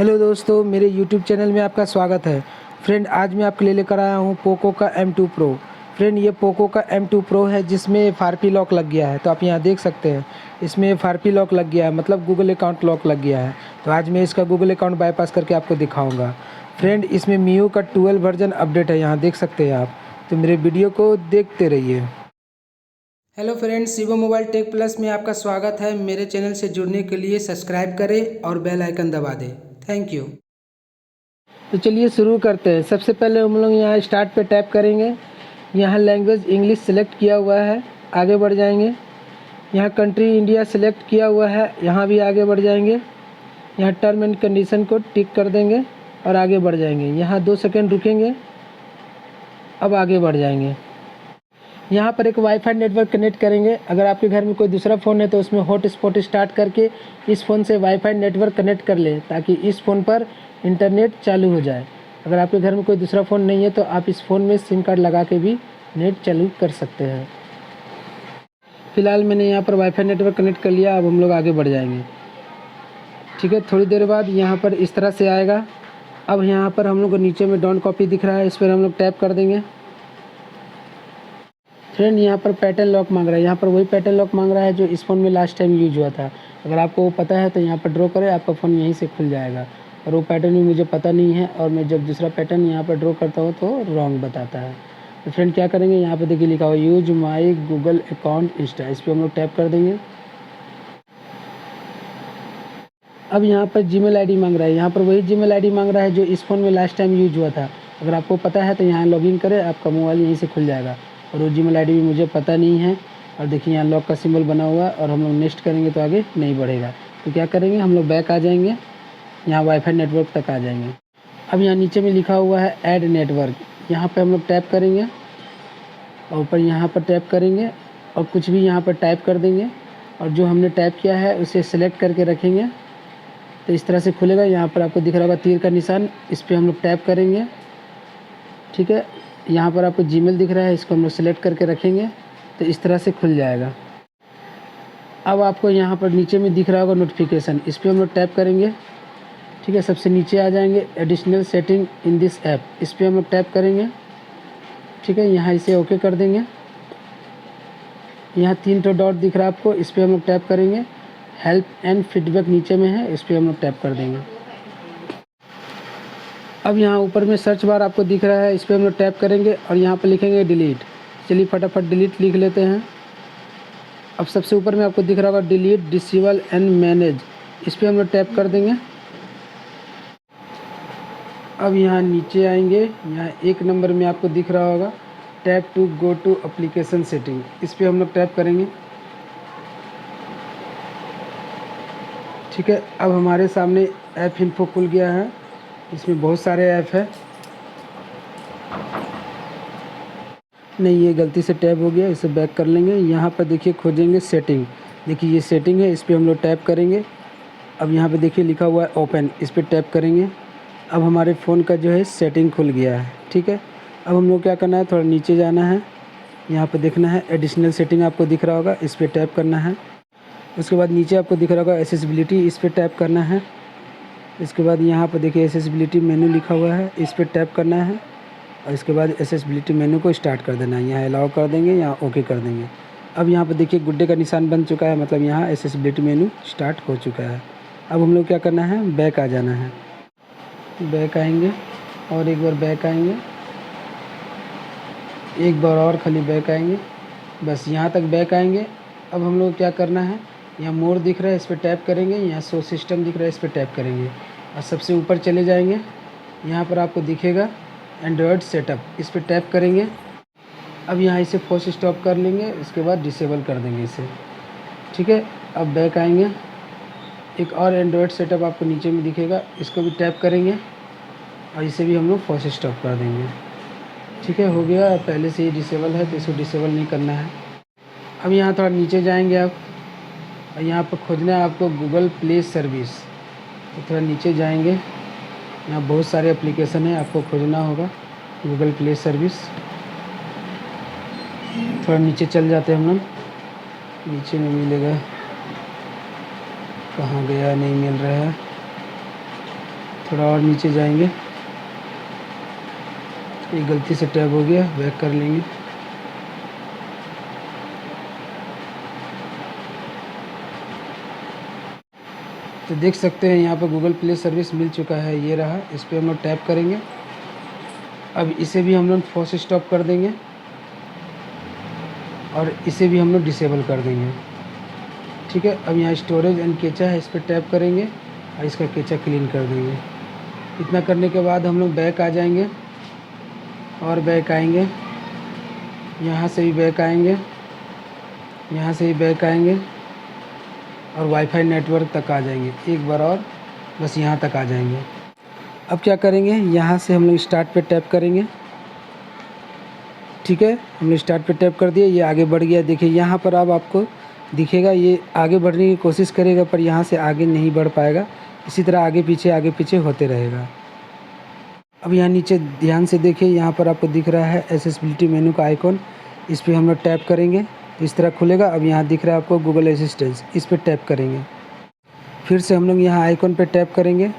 Hello दोस्तों, मेरे YouTube channel में आपका स्वागत है। फ्रेंड, आज मैं आपके लिए लेकर आया हूँ पोको का M2 Pro। फ्रेंड, ये पोको का M2 Pro है जिसमें FRP लॉक लग गया है। तो आप यहाँ देख सकते हैं, इसमें FRP लॉक लग गया है, मतलब गूगल अकाउंट लॉक लग गया है। तो आज मैं इसका गूगल अकाउंट बाईपास करके आपको दिखाऊँगा। फ्रेंड, इसमें MIUI का 12 वर्जन अपडेट है, यहाँ देख सकते हैं आप। तो मेरे वीडियो को देखते रहिए। Hello friends, Shivam mobile tech plus में आपका स्वागत है। मेरे चैनल से जुड़ने के लिए सब्सक्राइब करें और बेल आइकन दबा दें। Thank you. तो चलिए शुरू करते हैं। सबसे पहले हम लोग यहाँ स्टार्ट पे टैप करेंगे। यहाँ लैंग्वेज इंग्लिश सेलेक्ट किया हुआ है, आगे बढ़ जाएंगे। यहाँ कंट्री इंडिया सेलेक्ट किया हुआ है, यहाँ भी आगे बढ़ जाएंगे। यहाँ टर्म एंड कंडीशन को टिक कर देंगे और आगे बढ़ जाएंगे। यहाँ 2 सेकंड रुकेंगे, अब आगे बढ़ जाएंगे। यहाँ पर एक वाईफाई नेटवर्क कनेक्ट करेंगे। अगर आपके घर में कोई दूसरा फ़ोन है तो उसमें हॉटस्पॉट स्टार्ट करके इस फ़ोन से वाईफाई नेटवर्क कनेक्ट कर लें, ताकि इस फ़ोन पर इंटरनेट चालू हो जाए। अगर आपके घर में कोई दूसरा फ़ोन नहीं है तो आप इस फ़ोन में सिम कार्ड लगा के भी नेट चालू कर सकते हैं। फ़िलहाल मैंने यहाँ पर वाईफाई नेटवर्क कनेक्ट कर लिया। अब हम लोग आगे बढ़ जाएंगे। ठीक है, थोड़ी देर बाद यहाँ पर इस तरह से आएगा। अब यहाँ पर हम लोग को नीचे में डोंट कॉपी दिख रहा है, इस पर हम लोग टैप कर देंगे। फ्रेंड, यहाँ पर पैटर्न लॉक मांग रहा है। यहाँ पर वही पैटर्न लॉक मांग रहा है जो इस फ़ोन में लास्ट टाइम यूज हुआ था। अगर आपको वो पता है तो यहाँ पर ड्रॉ करें, आपका फ़ोन यहीं से खुल जाएगा। और वो पैटर्न भी मुझे पता नहीं है, और मैं जब दूसरा पैटर्न यहाँ पर ड्रॉ करता हूँ तो रॉन्ग बताता है। तो फ्रेंड क्या करेंगे, यहाँ पर देखिए लिखा हुआ use my Google account Insta, इस पर हम लोग टैप कर देंगे। अब यहाँ पर जीमेल आईडी मांग रहा है। यहाँ पर वही जीमेल आईडी मांग रहा है जो इस फ़ोन में लास्ट टाइम यूज हुआ था। अगर आपको पता है तो यहाँ लॉगिन करें, आपका मोबाइल यहीं से खुल जाएगा। और वो जीमेल आईडी भी मुझे पता नहीं है। और देखिए यहाँ लॉक का सिंबल बना हुआ है, और हम लोग नेक्स्ट करेंगे तो आगे नहीं बढ़ेगा। तो क्या करेंगे, हम लोग बैक आ जाएंगे, यहाँ वाईफाई नेटवर्क तक आ जाएंगे। अब यहाँ नीचे में लिखा हुआ है ऐड नेटवर्क, यहाँ पर हम लोग टैप करेंगे और ऊपर यहाँ पर टैप करेंगे और कुछ भी यहाँ पर टाइप कर देंगे। और जो हमने टाइप किया है उसे सेलेक्ट करके रखेंगे, तो इस तरह से खुलेगा। यहाँ पर आपको दिख रहा होगा तीर का निशान, इस पर हम लोग टैप करेंगे। ठीक है, यहाँ पर आपको जीमेल दिख रहा है, इसको हम लोग सेलेक्ट करके रखेंगे, तो इस तरह से खुल जाएगा। अब आपको यहाँ पर नीचे में दिख रहा होगा नोटिफिकेशन, इस पर हम लोग टैप करेंगे। ठीक है, सबसे नीचे आ जाएंगे additional setting in this app, इस पर हम लोग टैप करेंगे। ठीक है, यहाँ इसे ओके कर देंगे। यहाँ 3 डॉट दिख रहा है आपको, इस पर हम लोग टैप करेंगे। हेल्प एंड फीडबैक नीचे में है, इस पर हम लोग टैप कर देंगे। अब यहाँ ऊपर में सर्च बार आपको दिख रहा है, इस पर हम लोग टैप करेंगे और यहाँ पर लिखेंगे डिलीट। चलिए फटाफट डिलीट लिख लेते हैं। अब सबसे ऊपर में आपको दिख रहा होगा डिलीट डिसेबल एंड मैनेज, इस पर हम लोग टैप कर देंगे। अब यहाँ नीचे आएंगे, यहाँ 1 नंबर में आपको दिख रहा होगा tap to go to application setting, इस पर हम लोग टैप करेंगे। ठीक है, अब हमारे सामने ऐप इन्फो खुल गया है, इसमें बहुत सारे ऐप है। नहीं, ये गलती से टैप हो गया, इसे बैक कर लेंगे। यहाँ पर देखिए खोजेंगे सेटिंग, देखिए ये सेटिंग है, इस पर हम लोग टैप करेंगे। अब यहाँ पे देखिए लिखा हुआ है ओपन, इस पर टैप करेंगे। अब हमारे फ़ोन का जो है सेटिंग खुल गया है। ठीक है, अब हम लोग क्या करना है, थोड़ा नीचे जाना है, यहाँ पे देखना है एडिशनल सेटिंग आपको दिख रहा होगा, इस पर टैप करना है। उसके बाद नीचे आपको दिख रहा होगा एक्सेसिबिलिटी, इस पर टैप करना है। इसके बाद यहाँ पर देखिए एक्सेसिबिलिटी मेनू लिखा हुआ है, इस पर टैप करना है। और इसके बाद एक्सेसिबिलिटी मेनू को स्टार्ट कर देना है, यहाँ अलाउ कर देंगे, यहाँ ओके कर देंगे। अब यहाँ पर देखिए गुड्डे का निशान बन चुका है, मतलब यहाँ एक्सेसिबिलिटी मेनू स्टार्ट हो चुका है। अब हम लोग क्या करना है, बैक आ जाना है। बैक आएंगे और एक बार बैक आएंगे, एक बार और खाली बैक आएंगे, बस यहाँ तक बैक आएंगे। अब हम लोग क्या करना है, यहाँ मोर दिख रहा है, इस पर टैप करेंगे। यहाँ शो सिस्टम दिख रहा है, इस पर टैप करेंगे और सबसे ऊपर चले जाएंगे। यहाँ पर आपको दिखेगा एंड्रॉयड सेटअप, इस पर टैप करेंगे। अब यहाँ इसे फोर्स स्टॉप कर लेंगे, इसके बाद डिसेबल कर देंगे इसे। ठीक है, अब बैक आएंगे, एक और एंड्रॉयड सेटअप आपको नीचे में दिखेगा, इसको भी टैप करेंगे और इसे भी हम लोग फोर्स स्टॉप कर देंगे। ठीक है, हो गया। पहले से ही डिसेबल है तो इसको डिसेबल नहीं करना है। अब यहाँ थोड़ा नीचे जाएंगे आप, और यहाँ पर खोजना है आपको गूगल प्ले सर्विस, तो थोड़ा नीचे जाएंगे, यहाँ बहुत सारे एप्लीकेशन है, आपको खोजना होगा गूगल प्ले सर्विस। थोड़ा नीचे चल जाते हैं हम लोग, नीचे में मिलेगा, कहाँ गया, नहीं मिल रहा है। थोड़ा और नीचे जाएंगे, ये गलती से टैब हो गया, बैक कर लेंगे। तो देख सकते हैं यहाँ पर गूगल प्ले सर्विस मिल चुका है, ये रहा। इस पर हम लोग टैप करेंगे। अब इसे भी हम लोग फोर्स स्टॉप कर देंगे और इसे भी हम लोग डिसेबल कर देंगे। ठीक है, अब यहाँ स्टोरेज एंड केचा है, इस पर टैप करेंगे और इसका केचा क्लीन कर देंगे। इतना करने के बाद हम लोग बैक आ जाएंगे और बैक आएंगे, यहाँ से भी बैक आएंगे, यहाँ से भी बैक आएंगे और वाईफाई नेटवर्क तक आ जाएंगे। एक बार और बस यहाँ तक आ जाएंगे। अब क्या करेंगे, यहाँ से हम लोग स्टार्ट पे टैप करेंगे। ठीक है, हमने स्टार्ट पे टैप कर दिया, ये आगे बढ़ गया। देखिए यहाँ पर अब आपको दिखेगा ये आगे बढ़ने की कोशिश करेगा, पर यहाँ से आगे नहीं बढ़ पाएगा। इसी तरह आगे पीछे होते रहेगा। अब यहाँ नीचे ध्यान से देखिए, यहाँ पर आपको दिख रहा है एक्सेसिबिलिटी मेनू का आइकॉन, इस पर हम लोग टैप करेंगे तो इस तरह खुलेगा। अब यहाँ दिख रहा है आपको गूगल असिस्टेंट, इस पर टैप करेंगे। फिर से हम लोग यहाँ आइकॉन पर टैप करेंगे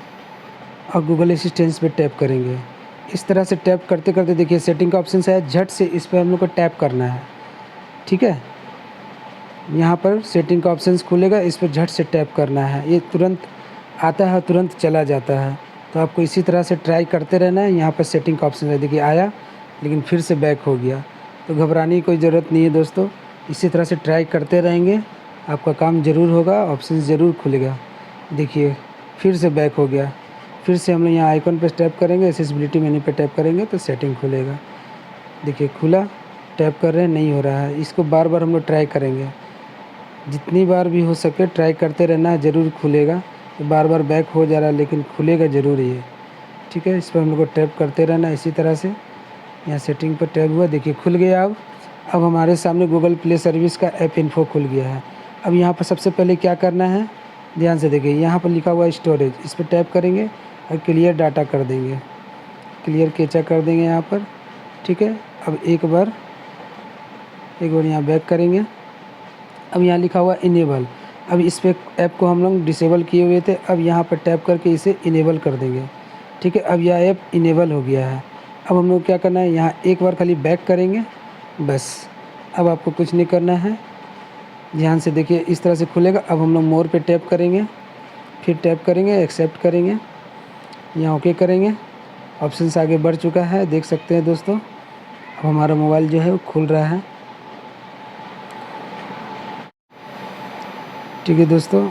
और गूगल असिस्टेंट पे टैप करेंगे। इस तरह से टैप करते करते देखिए सेटिंग का ऑप्शन है, झट से इस पर हम लोग को टैप करना है। ठीक है, यहाँ पर सेटिंग का ऑप्शन खुलेगा, इस पर झट से टैप करना है। ये तुरंत आता है, तुरंत चला जाता है। तो आपको इसी तरह से ट्राई करते रहना है। यहाँ पर सेटिंग का ऑप्शन है, देखिए आया लेकिन फिर से बैक हो गया। तो घबराने की कोई ज़रूरत नहीं है दोस्तों, इसी तरह से ट्राई करते रहेंगे, आपका काम ज़रूर होगा, ऑप्शन ज़रूर खुलेगा। देखिए फिर से बैक हो गया। फिर से हम लोग यहाँ आइकॉन पर टैप करेंगे, एक्सेसिबिलिटी मेन्यू पे टैप करेंगे तो सेटिंग खुलेगा। देखिए खुला, टैप कर रहे हैं, नहीं हो रहा है। इसको बार बार हम लोग ट्राई करेंगे, जितनी बार भी हो सके ट्राई करते रहना, ज़रूर खुलेगा। तो बार बार बैक हो जा रहा है लेकिन खुलेगा ज़रूर ये। ठीक है, इस पर हम लोग को टैप करते रहना इसी तरह से। यहाँ सेटिंग पर टैप हुआ, देखिए खुल गया। अब हमारे सामने गूगल प्ले सर्विस का ऐप इन्फो खुल गया है। अब यहाँ पर सबसे पहले क्या करना है, ध्यान से देखिए, यहाँ पर लिखा हुआ है स्टोरेज, इस पर टैप करेंगे और क्लियर डाटा कर देंगे, क्लियर केचा कर देंगे यहाँ पर। ठीक है, अब एक बार यहाँ बैक करेंगे। अब यहाँ लिखा हुआ इनेबल, अब इस पे ऐप को हम लोग डिसेबल किए हुए थे, अब यहाँ पर टैप करके इसे इनेबल कर देंगे। ठीक है, अब यह ऐप इनेबल हो गया है। अब हम लोग क्या करना है, यहाँ एक बार खाली बैक करेंगे बस। अब आपको कुछ नहीं करना है, ध्यान से देखिए इस तरह से खुलेगा। अब हम लोग मोर पे टैप करेंगे, फिर टैप करेंगे, एक्सेप्ट करेंगे, यहाँ ओके करेंगे। ऑप्शंस आगे बढ़ चुका है, देख सकते हैं दोस्तों। अब हमारा मोबाइल जो है वो खुल रहा है। ठीक है दोस्तों,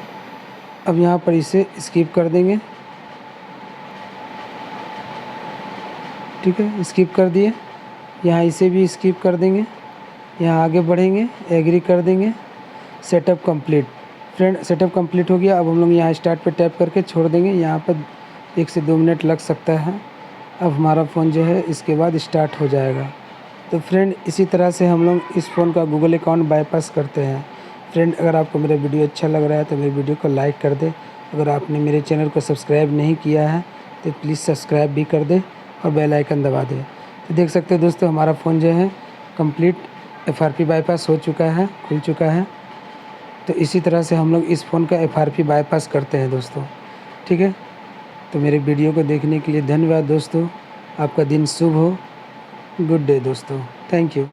अब यहाँ पर इसे स्किप कर देंगे। ठीक है, स्किप कर दिए। यहाँ इसे भी स्किप कर देंगे, यहाँ आगे बढ़ेंगे, एग्री कर देंगे, setup complete. Friend setup complete हो गया। अब हम लोग यहाँ स्टार्ट पे टैप करके छोड़ देंगे, यहाँ पर 1 से 2 मिनट लग सकता है। अब हमारा फ़ोन जो है इसके बाद स्टार्ट हो जाएगा। तो फ्रेंड इसी तरह से हम लोग इस फ़ोन का गूगल अकाउंट बाईपास करते हैं। फ्रेंड अगर आपको मेरा वीडियो अच्छा लग रहा है तो मेरे वीडियो को लाइक कर दे। अगर आपने मेरे चैनल को सब्सक्राइब नहीं किया है तो प्लीज़ सब्सक्राइब भी कर दे और बेल आइकन दबा दे। तो देख सकते हैं दोस्तों, हमारा फ़ोन जो है कंप्लीट FRP बाईपास हो चुका है, खुल चुका है। तो इसी तरह से हम लोग इस फ़ोन का FRP बाईपास करते हैं दोस्तों। ठीक है, तो मेरे वीडियो को देखने के लिए धन्यवाद दोस्तों। आपका दिन शुभ हो। गुड डे दोस्तों, थैंक यू।